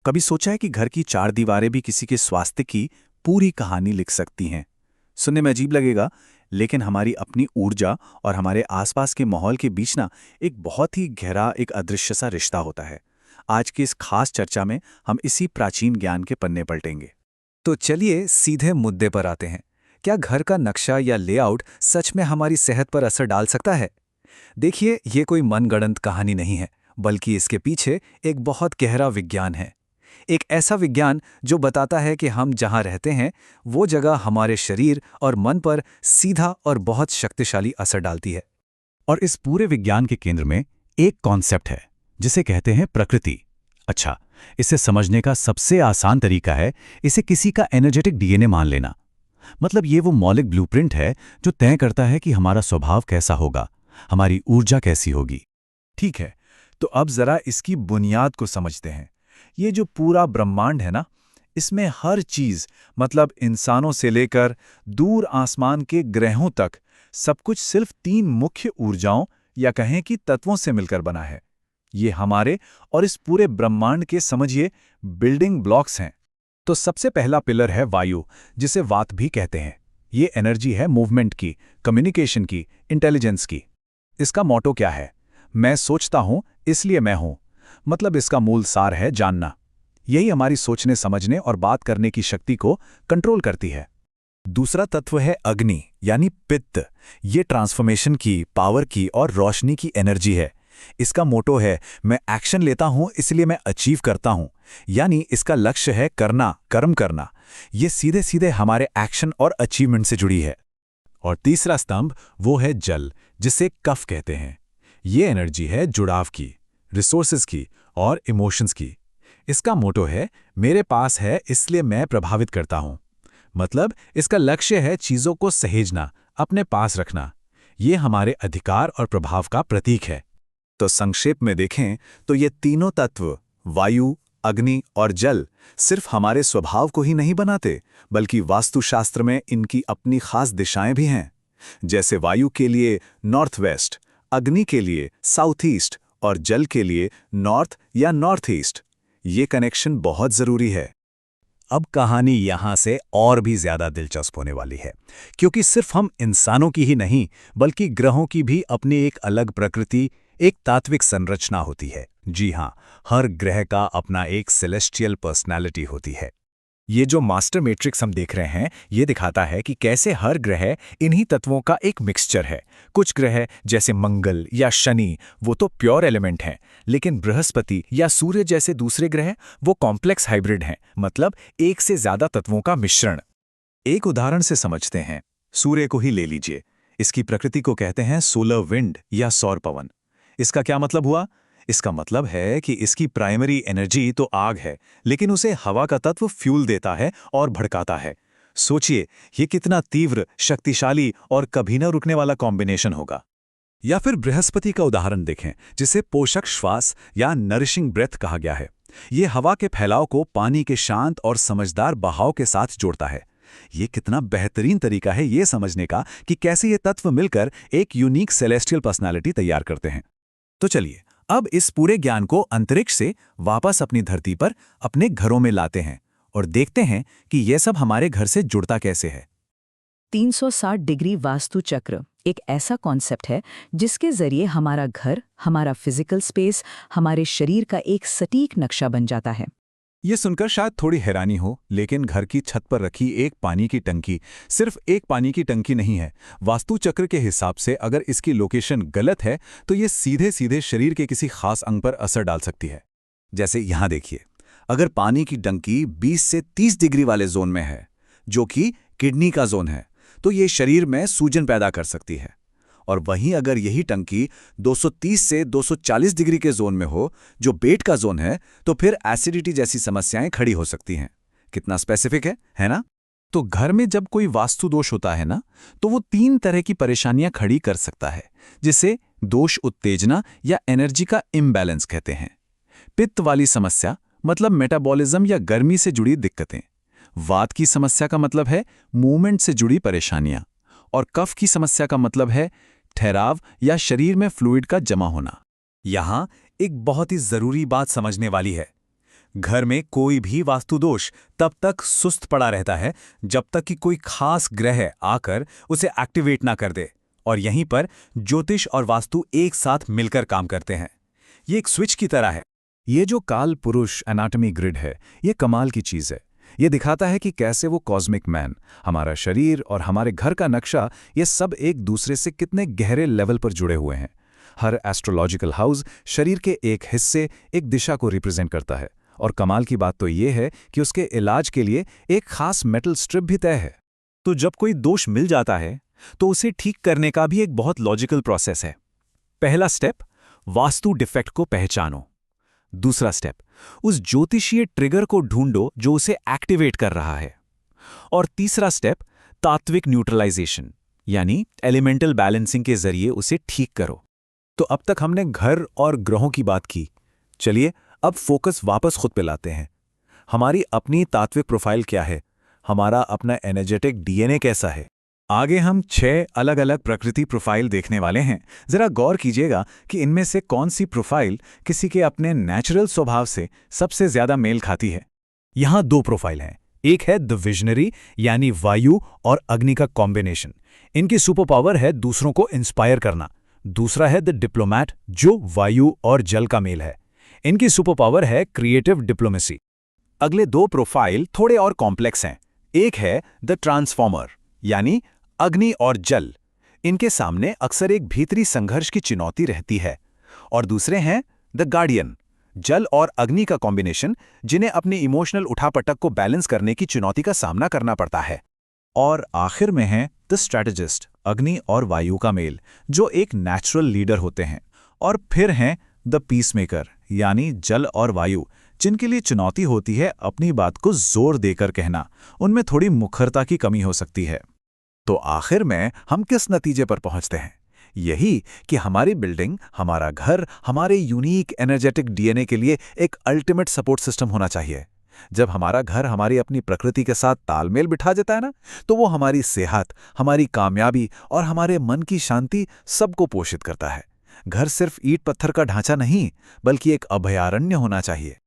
कभी सोचा है कि घर की चार दीवारें भी किसी के स्वास्थ्य की पूरी कहानी लिख सकती हैं? सुनने में अजीब लगेगा, लेकिन हमारी अपनी ऊर्जा और हमारे आसपास के माहौल के बीच ना एक बहुत ही गहरा, एक अदृश्य सा रिश्ता होता है। आज की इस खास चर्चा में हम इसी प्राचीन ज्ञान के पन्ने पलटेंगे। तो चलिए सीधे मुद्दे पर आते हैं। क्या घर का नक्शा या लेआउट सच में हमारी सेहत पर असर डाल सकता है? देखिए, ये कोई मनगढ़ंत कहानी नहीं है, बल्कि इसके पीछे एक बहुत गहरा विज्ञान है। एक ऐसा विज्ञान जो बताता है कि हम जहां रहते हैं, वो जगह हमारे शरीर और मन पर सीधा और बहुत शक्तिशाली असर डालती है। और इस पूरे विज्ञान के केंद्र में एक कॉन्सेप्ट है, जिसे कहते हैं प्रकृति। अच्छा, इसे समझने का सबसे आसान तरीका है इसे किसी का एनर्जेटिक डीएनए मान लेना। मतलब ये वो मौलिक ब्लूप्रिंट है जो तय करता है कि हमारा स्वभाव कैसा होगा, हमारी ऊर्जा कैसी होगी। ठीक है, तो अब जरा इसकी बुनियाद को समझते हैं। ये जो पूरा ब्रह्मांड है ना, इसमें हर चीज, मतलब इंसानों से लेकर दूर आसमान के ग्रहों तक, सब कुछ सिर्फ तीन मुख्य ऊर्जाओं या कहें कि तत्वों से मिलकर बना है। ये हमारे और इस पूरे ब्रह्मांड के, समझिए, बिल्डिंग ब्लॉक्स हैं। तो सबसे पहला पिलर है वायु, जिसे वात भी कहते हैं। ये एनर्जी है मूवमेंट की, कम्युनिकेशन की, इंटेलिजेंस की। इसका मोटो क्या है? मैं सोचता हूं इसलिए मैं हूं। मतलब इसका मूल सार है जानना। यही हमारी सोचने, समझने और बात करने की शक्ति को कंट्रोल करती है। दूसरा तत्व है अग्नि, यानी पित्त। ये ट्रांसफॉर्मेशन की, पावर की और रोशनी की एनर्जी है। इसका मोटो है मैं एक्शन लेता हूं इसलिए मैं अचीव करता हूं। यानी इसका लक्ष्य है करना, कर्म करना। ये सीधे सीधे हमारे एक्शन और अचीवमेंट से जुड़ी है। और तीसरा स्तंभ वो है जल, जिसे कफ कहते हैं। ये एनर्जी है जुड़ाव की, रिसोर्सेज की और इमोशंस की। इसका मोटो है मेरे पास है इसलिए मैं प्रभावित करता हूं। मतलब इसका लक्ष्य है चीजों को सहेजना, अपने पास रखना। ये हमारे अधिकार और प्रभाव का प्रतीक है। तो संक्षेप में देखें तो ये तीनों तत्व, वायु, अग्नि और जल, सिर्फ हमारे स्वभाव को ही नहीं बनाते, बल्कि वास्तुशास्त्र में इनकी अपनी खास दिशाएं भी हैं। जैसे वायु के लिए नॉर्थ वेस्ट, अग्नि के लिए साउथ ईस्ट और जल के लिए नॉर्थ या नॉर्थ ईस्ट। ये कनेक्शन बहुत जरूरी है। अब कहानी यहां से और भी ज्यादा दिलचस्प होने वाली है, क्योंकि सिर्फ हम इंसानों की ही नहीं, बल्कि ग्रहों की भी अपनी एक अलग प्रकृति, एक तात्विक संरचना होती है। जी हां, हर ग्रह का अपना एक सेलेस्टियल पर्सनैलिटी होती है। ये जो मास्टर मैट्रिक्स हम देख रहे हैं, ये दिखाता है कि कैसे हर ग्रह इन्हीं तत्वों का एक मिक्सचर है। कुछ ग्रह जैसे मंगल या शनि, वो तो प्योर एलिमेंट हैं, लेकिन बृहस्पति या सूर्य जैसे दूसरे ग्रह वो कॉम्प्लेक्स हाइब्रिड हैं, मतलब एक से ज्यादा तत्वों का मिश्रण। एक उदाहरण से समझते हैं। सूर्य को ही ले लीजिए। इसकी प्रकृति को कहते हैं सोलर विंड या सौर पवन। इसका क्या मतलब हुआ? इसका मतलब है कि इसकी प्राइमरी एनर्जी तो आग है, लेकिन उसे हवा का तत्व फ्यूल देता है और भड़काता है। सोचिए, ये कितना तीव्र, शक्तिशाली और कभी न रुकने वाला कॉम्बिनेशन होगा। या फिर बृहस्पति का उदाहरण देखें, जिसे पोषक श्वास या नरिशिंग ब्रेथ कहा गया है। ये हवा के फैलाव को पानी के शांत और समझदार बहाव के साथ जोड़ता है। ये कितना बेहतरीन तरीका है ये समझने का कि कैसे ये तत्व मिलकर एक यूनिक सेलेस्टियल पर्सनालिटी तैयार करते हैं। तो चलिए, अब इस पूरे ज्ञान को अंतरिक्ष से वापस अपनी धरती पर, अपने घरों में लाते हैं और देखते हैं कि यह सब हमारे घर से जुड़ता कैसे है। 360 डिग्री वास्तु चक्र एक ऐसा कॉन्सेप्ट है जिसके जरिए हमारा घर, हमारा फिजिकल स्पेस, हमारे शरीर का एक सटीक नक्शा बन जाता है। ये सुनकर शायद थोड़ी हैरानी हो, लेकिन घर की छत पर रखी एक पानी की टंकी सिर्फ एक पानी की टंकी नहीं है। वास्तु चक्र के हिसाब से अगर इसकी लोकेशन गलत है तो ये सीधे सीधे शरीर के किसी खास अंग पर असर डाल सकती है। जैसे यहां देखिए, अगर पानी की टंकी 20 से 30 डिग्री वाले जोन में है, जो कि किडनी का जोन है, तो ये शरीर में सूजन पैदा कर सकती है। और वहीं अगर यही टंकी 230 से 240 डिग्री के जोन में हो, जो पेट का जोन है, तो फिर एसिडिटी जैसी समस्याएं खड़ी हो सकती हैं। कितना स्पेसिफिक है ना? तो घर में जब कोई वास्तु दोष होता है ना, तो वो 3 तरह की परेशानियां खड़ी कर सकता है, जिसे दोष उत्तेजना या एनर्जी का इम्बैलेंस कहते हैं। पित्त वाली समस्या मतलब मेटाबॉलिज्म या गर्मी से जुड़ी दिक्कतें। वात की समस्या का मतलब है मूवमेंट से जुड़ी परेशानियां। और कफ की समस्या का मतलब है ठहराव या शरीर में फ्लूइड का जमा होना। यहां एक बहुत ही जरूरी बात समझने वाली है। घर में कोई भी वास्तु दोष तब तक सुस्त पड़ा रहता है जब तक कि कोई खास ग्रह आकर उसे एक्टिवेट ना कर दे, और यहीं पर ज्योतिष और वास्तु एक साथ मिलकर काम करते हैं। ये एक स्विच की तरह है। ये जो काल पुरुष एनाटॉमी ग्रिड है, ये कमाल की चीज़ है। ये दिखाता है कि कैसे वो कॉस्मिक मैन, हमारा शरीर और हमारे घर का नक्शा, ये सब एक दूसरे से कितने गहरे लेवल पर जुड़े हुए हैं। हर एस्ट्रोलॉजिकल हाउस शरीर के एक हिस्से, एक दिशा को रिप्रेजेंट करता है, और कमाल की बात तो ये है कि उसके इलाज के लिए एक खास मेटल स्ट्रिप भी तय है। तो जब कोई दोष मिल जाता है तो उसे ठीक करने का भी एक बहुत लॉजिकल प्रोसेस है। पहला स्टेप, वास्तु डिफेक्ट को पहचानो। दूसरा स्टेप, उस ज्योतिषीय ट्रिगर को ढूंढो जो उसे एक्टिवेट कर रहा है। और तीसरा स्टेप, तात्विक न्यूट्रलाइजेशन, यानी एलिमेंटल बैलेंसिंग के जरिए उसे ठीक करो। तो अब तक हमने घर और ग्रहों की बात की। चलिए अब फोकस वापस खुद पे लाते हैं। हमारी अपनी तात्विक प्रोफाइल क्या है? हमारा अपना एनर्जेटिक डीएनए कैसा है? आगे हम 6 अलग अलग प्रकृति प्रोफाइल देखने वाले हैं। जरा गौर कीजिएगा कि इनमें से कौन सी प्रोफाइल किसी के अपने नेचुरल स्वभाव से सबसे ज्यादा मेल खाती है। यहाँ 2 प्रोफाइल हैं। एक है द विजनरी, यानी वायु और अग्नि का कॉम्बिनेशन। इनकी सुपर पावर है दूसरों को इंस्पायर करना। दूसरा है द डिप्लोमैट, जो वायु और जल का मेल है। इनकी सुपर पावर है क्रिएटिव डिप्लोमेसी। अगले 2 प्रोफाइल थोड़े और कॉम्प्लेक्स हैं। एक है द ट्रांसफॉर्मर, यानी अग्नि और जल। इनके सामने अक्सर एक भीतरी संघर्ष की चुनौती रहती है। और दूसरे हैं द गार्डियन, जल और अग्नि का कॉम्बिनेशन, जिन्हें अपनी इमोशनल उठापटक को बैलेंस करने की चुनौती का सामना करना पड़ता है। और आखिर में है द स्ट्रैटेजिस्ट, अग्नि और वायु का मेल, जो एक नेचुरल लीडर होते हैं। और फिर हैं द पीसमेकर, यानी जल और वायु, जिनके लिए चुनौती होती है अपनी बात को जोर देकर कहना। उनमें थोड़ी मुखरता की कमी हो सकती है। तो आखिर में हम किस नतीजे पर पहुंचते हैं? यही कि हमारी बिल्डिंग, हमारा घर, हमारे यूनिक एनर्जेटिक डीएनए के लिए एक अल्टीमेट सपोर्ट सिस्टम होना चाहिए। जब हमारा घर हमारी अपनी प्रकृति के साथ तालमेल बिठा जाता है ना, तो वो हमारी सेहत, हमारी कामयाबी और हमारे मन की शांति सबको पोषित करता है। घर सिर्फ ईंट पत्थर का ढांचा नहीं, बल्कि एक अभयारण्य होना चाहिए।